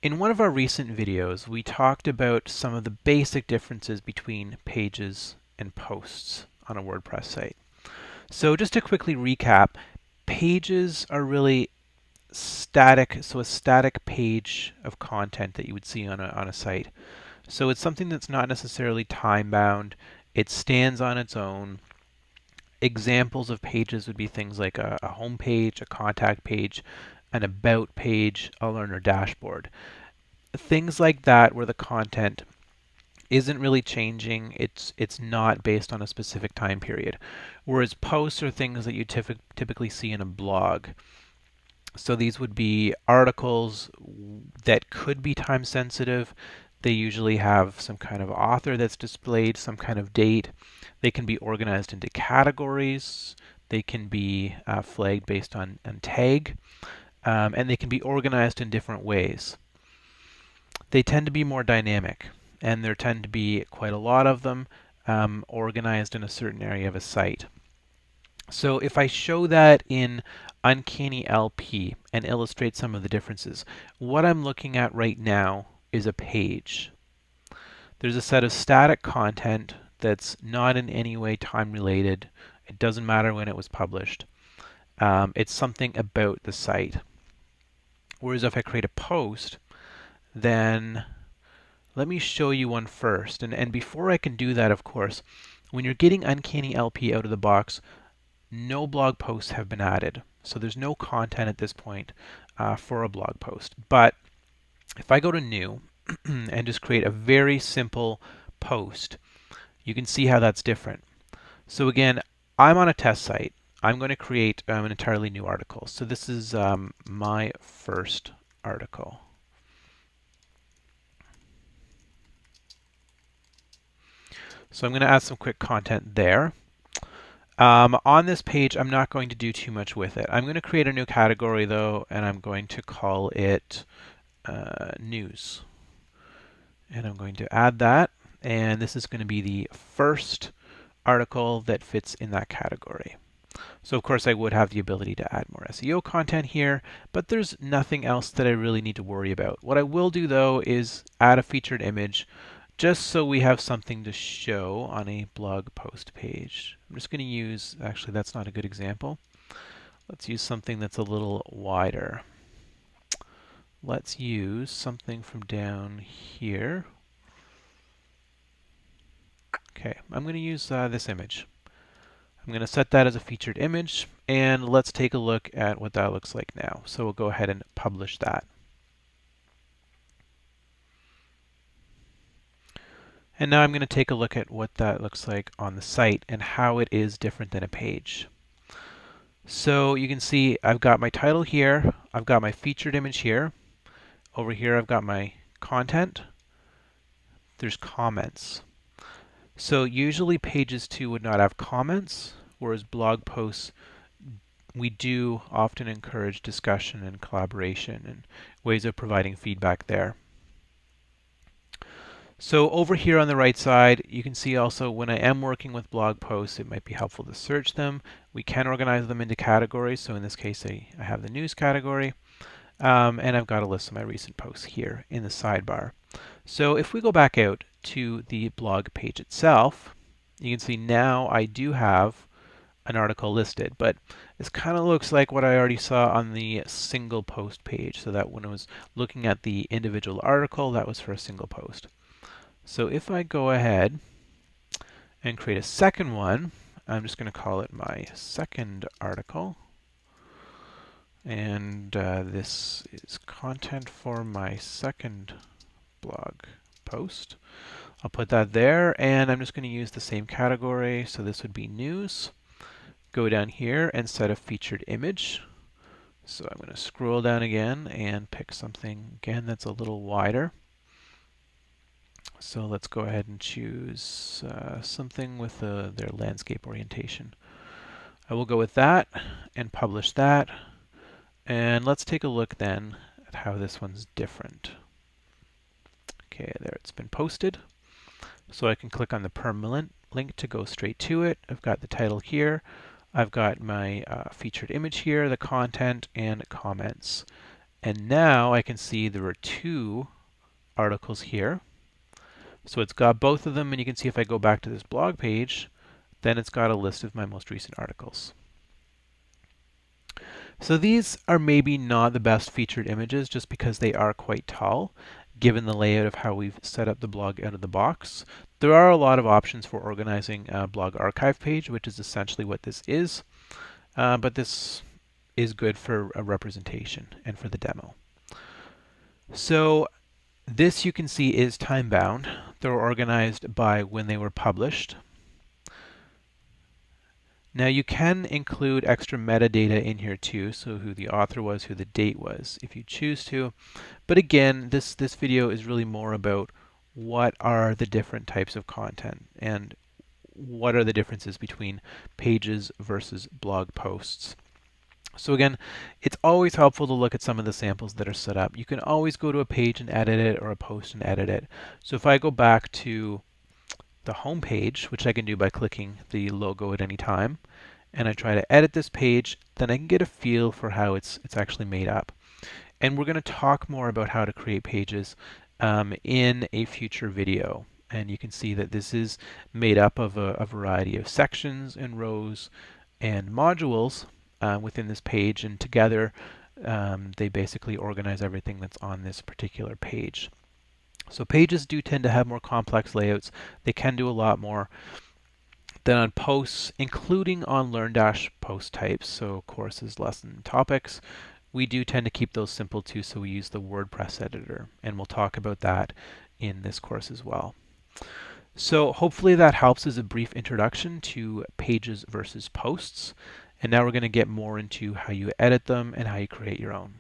In one of our recent videos, we talked about some of the basic differences between pages and posts on a WordPress site. So just to quickly recap, pages are really static, so a static page of content that you would see on a site. So it's something that's not necessarily time-bound. It stands on its own. Examples of pages would be things like a home page, a contact page, an about page, a learner dashboard. Things like that where the content isn't really changing. It's not based on a specific time period. Whereas posts are things that you typically see in a blog. So these would be articles that could be time sensitive. They usually have some kind of author that's displayed, some kind of date. They can be organized into categories. They can be flagged based on tag. And they can be organized in different ways. They tend to be more dynamic, and there tend to be quite a lot of them organized in a certain area of a site. So if I show that in Uncanny LP and illustrate some of the differences, what I'm looking at right now is a page. There's a set of static content that's not in any way time related. It doesn't matter when it was published. It's something about the site. Whereas if I create a post, then let me show you one first. And before I can do that, of course, when you're getting Uncanny LP out of the box, no blog posts have been added. So there's no content at this point for a blog post. But if I go to New and just create a very simple post, you can see how that's different. So again, I'm on a test site. I'm going to create an entirely new article. So this is my first article. So I'm going to add some quick content there. On this page, I'm not going to do too much with it. I'm going to create a new category though, and I'm going to call it news. And I'm going to add that, and this is going to be the first article that fits in that category. So of course I would have the ability to add more SEO content here, but there's nothing else that I really need to worry about. What I will do though is add a featured image just so we have something to show on a blog post page. I'm just going to use, actually that's not a good example. Let's use something that's a little wider. Let's use something from down here. Okay, I'm going to use this image. I'm going to set that as a featured image, and let's take a look at what that looks like now. So we'll go ahead and publish that. And now I'm going to take a look at what that looks like on the site and how it is different than a page. So you can see I've got my title here, I've got my featured image here, over here I've got my content, there's comments. So usually pages too would not have comments, whereas blog posts, we do often encourage discussion and collaboration and ways of providing feedback there. So over here on the right side, you can see also when I am working with blog posts, it might be helpful to search them. We can organize them into categories. So in this case, I have the news category, and I've got a list of my recent posts here in the sidebar. So if we go back out to the blog page itself, you can see now I do have an article listed, but this kind of looks like what I already saw on the single post page. So that when I was looking at the individual article, that was for a single post. So if I go ahead and create a second one, I'm just going to call it my second article. And this is content for my second blog post. I'll put that there, and I'm just going to use the same category. So this would be news. Go down here and set a featured image. So I'm going to scroll down again and pick something, again, that's a little wider. So let's go ahead and choose something with their landscape orientation. I will go with that and publish that. And let's take a look then at how this one's different. Okay, there it's been posted. So I can click on the permanent link to go straight to it. I've got the title here. I've got my featured image here, the content, and comments. And now I can see there are two articles here. So it's got both of them, and you can see if I go back to this blog page, then it's got a list of my most recent articles. So these are maybe not the best featured images just because they are quite tall, given the layout of how we've set up the blog out of the box. There are a lot of options for organizing a blog archive page, which is essentially what this is, but this is good for a representation and for the demo. So this you can see is time bound. They're organized by when they were published. Now you can include extra metadata in here too, so who the author was, who the date was, if you choose to. But again, this video is really more about what are the different types of content and what are the differences between pages versus blog posts. So again, it's always helpful to look at some of the samples that are set up. You can always go to a page and edit it or a post and edit it. So if I go back to the home page, which I can do by clicking the logo at any time, and I try to edit this page, then I can get a feel for how it's actually made up. And we're going to talk more about how to create pages in a future video. And you can see that this is made up of a variety of sections and rows and modules within this page, and together they basically organize everything that's on this particular page. So pages do tend to have more complex layouts. They can do a lot more than on posts, including on LearnDash post types, so courses, lesson topics. We do tend to keep those simple too, so we use the WordPress editor, and we'll talk about that in this course as well. So hopefully that helps as a brief introduction to pages versus posts. And now we're going to get more into how you edit them and how you create your own.